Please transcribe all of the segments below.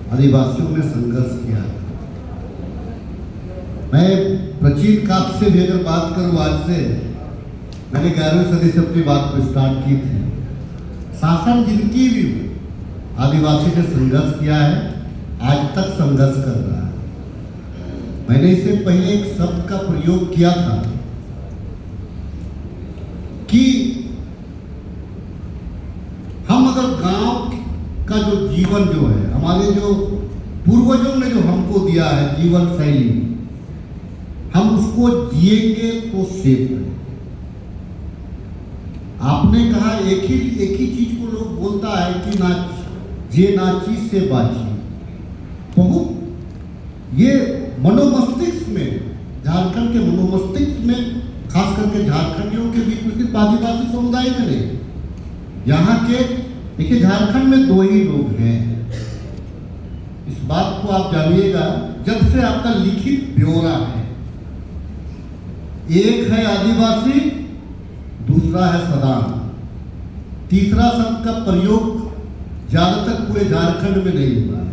आदिवासियों ने संघर्ष किया। मैं प्राचीन काल से भी अगर बात करूं, आज से मैंने 11वीं सदी से अपनी बात को स्टार्ट की थी। शासन जिनकी भी हो, आदिवासी ने संघर्ष किया है, आज तक संघर्ष कर रहा है। मैंने इससे पहले एक शब्द का प्रयोग किया था कि हम अगर गांव का जो जीवन जो है, हमारे जो पूर्वजों ने जो हमको दिया है जीवन शैली, हम उसको जिएंगे तो सेफ है। आपने कहा एक ही चीज को लोग बोलता है कि ना जे ना चीज से बाची। बहुत ये मनोमस्तिष्क में, झारखंड के मनोमस्तिष्क में, खास करके झारखंडियों के बीच में, सिर्फ आदिवासी समुदाय में नहीं, यहाँ के देखिए झारखंड में दो ही लोग हैं। इस बात को आप जानिएगा, जब से आपका लिखित ब्यौरा है, एक है आदिवासी, दूसरा है सदान। तीसरा शब्द का प्रयोग ज्यादातर पूरे झारखंड में नहीं हुआ है।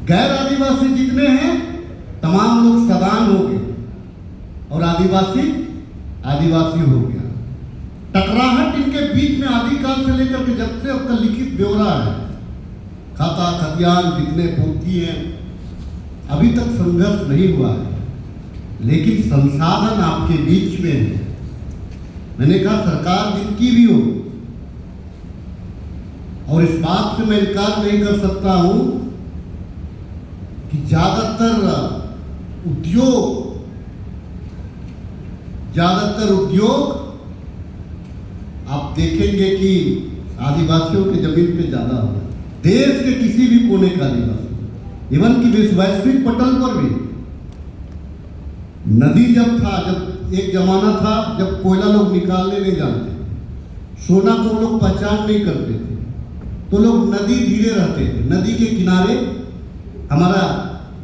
गैर आदिवासी जितने हैं तमाम लोग सदान हो गए और आदिवासी हो गया। टकराहट इनके बीच में आदिकाल से लेकर के जब से अब तक लिखित ब्यौरा है, खाता खतियान जितने पोती हैं, अभी तक संघर्ष नहीं हुआ है, लेकिन संसाधन आपके बीच में है। मैंने कहा सरकार जिनकी भी हो, और इस बात से मैं इनकार नहीं कर सकता हूं कि ज्यादातर उद्योग आप देखेंगे कि आदिवासियों के जमीन पे ज्यादा होगा। देश के किसी भी कोने का आदिवासी, इवन कि वैश्विक पटल पर भी, नदी जब एक जमाना था जब कोयला लोग निकालने नहीं जानते, सोना को लोग पहचान नहीं करते थे, तो लोग नदी धीरे रहते थे। नदी के किनारे, हमारा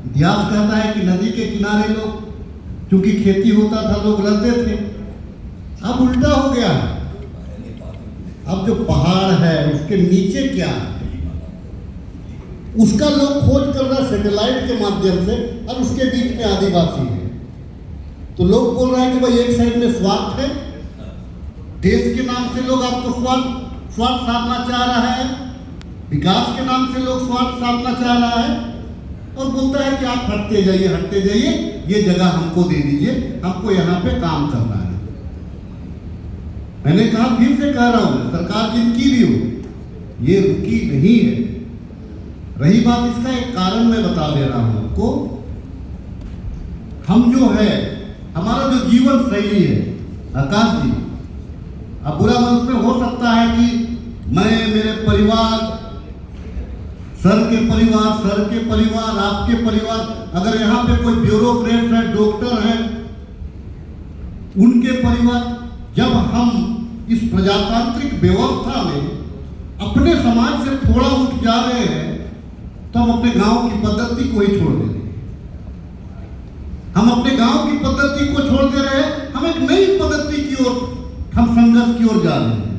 इतिहास कहता है कि नदी के किनारे लोग, क्योंकि खेती होता था, लोग रहते थे। अब उल्टा हो गया है। अब जो पहाड़ है उसके नीचे क्या है, उसका लोग खोज कर रहे हैं सैटेलाइट के माध्यम से, और उसके बीच में आदिवासी है। तो लोग बोल रहे हैं कि भाई एक साइड में स्वार्थ है, देश के नाम से लोग आपको स्वार्थ साधना चाह रहा है, विकास के नाम से लोग स्वार्थ साधना चाह रहा है, और बोलता है कि आप हटते जाइए, ये जगह हमको दे दीजिए, हमको यहाँ पे काम करना है। मैंने कहा, फिर से कह रहा हूं, सरकार जिनकी भी हो, ये रुकी नहीं है। रही बात इसका एक कारण मैं बता दे रहा हूं आपको। हम जो है, हमारा जो जीवन शैली है, आकाश जी, अब बुरा मन उसमें हो सकता है कि मैं, मेरे परिवार, सर के परिवार, आपके परिवार, अगर यहाँ पे कोई ब्यूरोक्रेट है, डॉक्टर है, उनके परिवार, जब हम इस प्रजातांत्रिक व्यवस्था में अपने समाज से थोड़ा उठ जा रहे हैं, तो हम अपने गांव की पद्धति को ही छोड़ दे रहे हैं। हम अपने गांव की पद्धति को छोड़ दे रहे हैं, हम एक नई पद्धति की ओर, हम संघर्ष की ओर जा रहे हैं।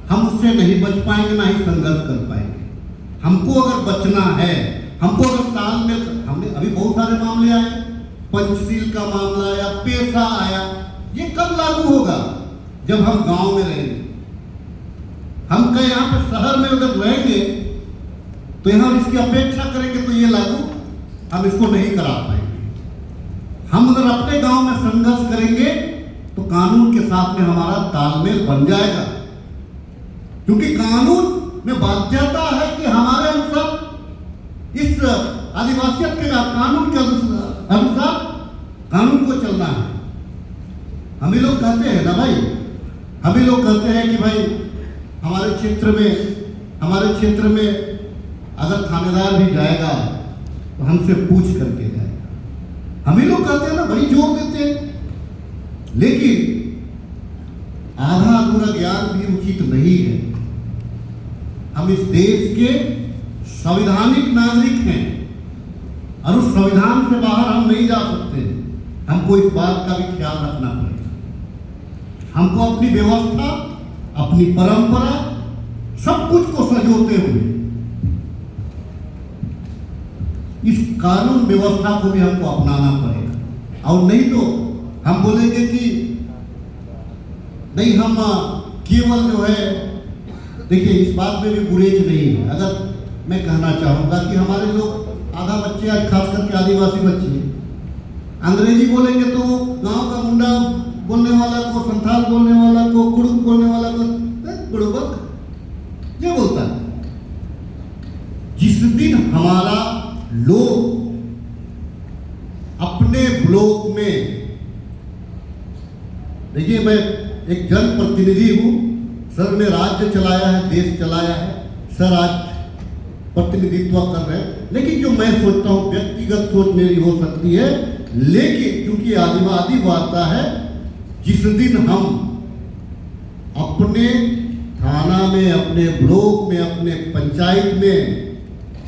हम उससे नहीं बच पाएंगे, ना ही संघर्ष कर पाएंगे। हमको अगर बचना है, हमको अगर तालमेल, हमने अभी बहुत सारे मामले आए, पंचशील का मामला आया, पेशा आया, ये कब लागू होगा? जब हम गांव में रहेंगे। हम कहीं यहाँ पे शहर में अगर रहेंगे तो यहाँ इसकी अपेक्षा करेंगे तो ये लागू हम इसको नहीं करा पाएंगे। हम अगर अपने गांव में संघर्ष करेंगे तो कानून के साथ में हमारा तालमेल बन जाएगा, क्योंकि कानून में बाध्यता है कि हमारे अनुसार इस आदिवासियत के कानून के अनुसार कानून को चलना है। हम ही लोग कहते हैं ना भाई, हम ही लोग कहते हैं कि भाई हमारे क्षेत्र में अगर थानेदार भी जाएगा तो हमसे पूछ करके जाएगा। हम ही लोग कहते हैं ना, बड़ी जोर देते हैं, लेकिन आधा अधूरा ज्ञान भी उचित नहीं है। हम इस देश के संवैधानिक नागरिक हैं और उस संविधान से बाहर हम नहीं जा सकते। हमको इस बात का भी ख्याल रखना पड़ेगा। हमको अपनी व्यवस्था, अपनी परंपरा, सब कुछ को संजोते हुए कानून व्यवस्था को भी हमको अपनाना पड़ेगा। और नहीं तो हम बोलेंगे कि नहीं, हम केवल जो है, देखिए इस बात में भी गुरेज नहीं है। अगर मैं कहना चाहूँगा कि हमारे लोग आधा बच्चे आज खास करके आदिवासी बच्चे अंग्रेजी बोलेंगे तो गांव का मुंडा बोलने वाला को, संथाल बोलने वाला को, कुड़ुक बोलने वाला को कुड़ुबक ये बोलता है। जिस दिन हमारा लोग अपने ब्लॉक में, देखिए मैं एक जनप्रतिनिधि हूँ, सर ने राज्य चलाया है, देश चलाया है, सर आज प्रतिनिधित्व कर रहे हैं, लेकिन जो मैं सोचता हूँ व्यक्तिगत सोच मेरी हो सकती है, लेकिन क्योंकि आदिवासी वार्ता है, जिस दिन हम अपने थाना में, अपने ब्लॉक में, अपने पंचायत में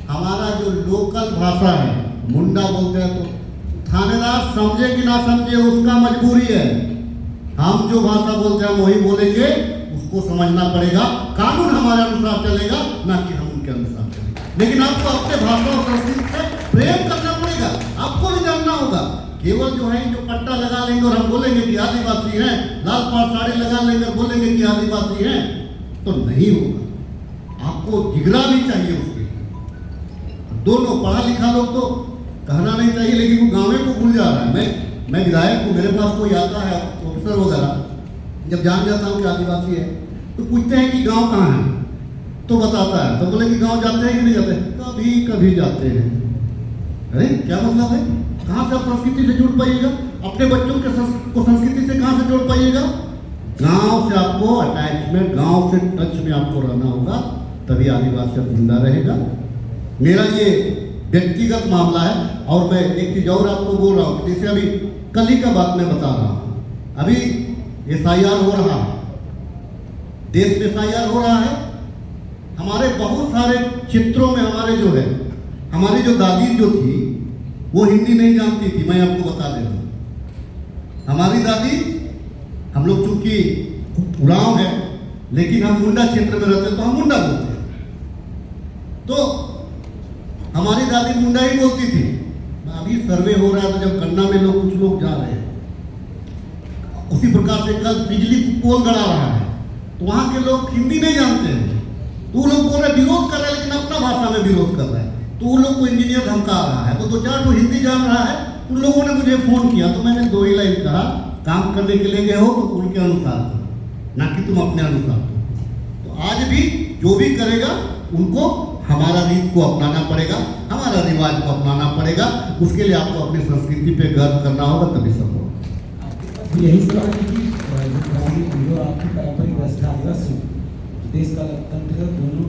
हमारा जो लोकल भाषा है, मुंडा बोलते हैं, तो थानेदार समझे कि ना समझे उसका मजबूरी है। हम जो भाषा बोलते हैं हम वही बोलेंगे, उसको समझना पड़ेगा। कानून हमारे अनुसार चलेगा, ना कि हम उनके अनुसार चलेगा। लेकिन आपको अपने भाषा और संस्कृति से प्रेम करना पड़ेगा, आपको भी जानना होगा। केवल जो है जो पट्टा लगा लेंगे और हम बोलेंगे कि आदिवासी हैं, लाल पाड़ साड़ी लगा लेंगे और बोलेंगे कि आदिवासी हैं, तो नहीं होगा। आपको जिगरा भी चाहिए उसके। दोनों पढ़ा लिखा लोग तो कहना नहीं चाहिए, लेकिन वो गाँव को भूल जा रहा है। मैं विधायक हूँ, मेरे पास कोई आता है ऑफिसर वगैरह, जब जान जाता हूँ कि आदिवासी है तो पूछते हैं कि गांव कहाँ है, तो बताता है, तो बोले कि गांव जाते हैं कि नहीं जाते, कभी कभी जाते हैं। अरे क्या मतलब है? कहाँ से आप संस्कृति से जुड़ पाइएगा? अपने बच्चों के को संस्कृति से कहाँ से जोड़ पाइएगा? गांव से आपको अटैचमेंट, गांव से टच में आपको रहना होगा, तभी आदिवासी जिंदा रहेगा। मेरा ये व्यक्तिगत मामला है। और मैं एक चीज और आपको बोल रहा हूँ, जैसे अभी कल ही का बात मैं बता रहा हूँ, अभी SIR हो रहा है, देश में SIR हो रहा है। हमारे बहुत सारे क्षेत्रों में हमारे जो है, हमारी जो दादी जो थी वो हिंदी नहीं जानती थी। मैं आपको बता देता हूँ, हमारी दादी, हम लोग चूंकि उड़ाव है लेकिन हम मुंडा क्षेत्र में रहते हैं तो हम मुंडा बोलते हैं, तो हमारी दादी मुंडा ही बोलती थी। अभी सर्वे हो रहा है तो जब गन्ना में लोग कुछ लोग जा रहे हैं, उसी प्रकार से कल बिजली पोल गड़ा रहा है तो वहाँ के लोग हिंदी नहीं जानते हैं, तो वो लोग बोल रहे विरोध कर रहे हैं, लेकिन अपना भाषा में विरोध कर रहे हैं। तो वो लोग को इंजीनियर धमका रहा है, तो 2-4 तो हिंदी जान रहा है, उन लोगों ने मुझे फोन किया, तो मैंने 2 ही लाइन कहा, काम करने के लिए गए हो तो उनके अनुसार करो, ना कि तुम अपने अनुसार करो। तो आज भी जो भी करेगा उनको हमारा रीत को अपनाना पड़ेगा, हमारा रिवाज को अपनाना पड़ेगा। उसके लिए आपको अपनी संस्कृति पे गर्व करना होगा, तभी सब होगा। यही सवाल है कि जो आपकी पारंपरिक व्यवस्था आदिवासी देश का लोकतंत्र दोनों की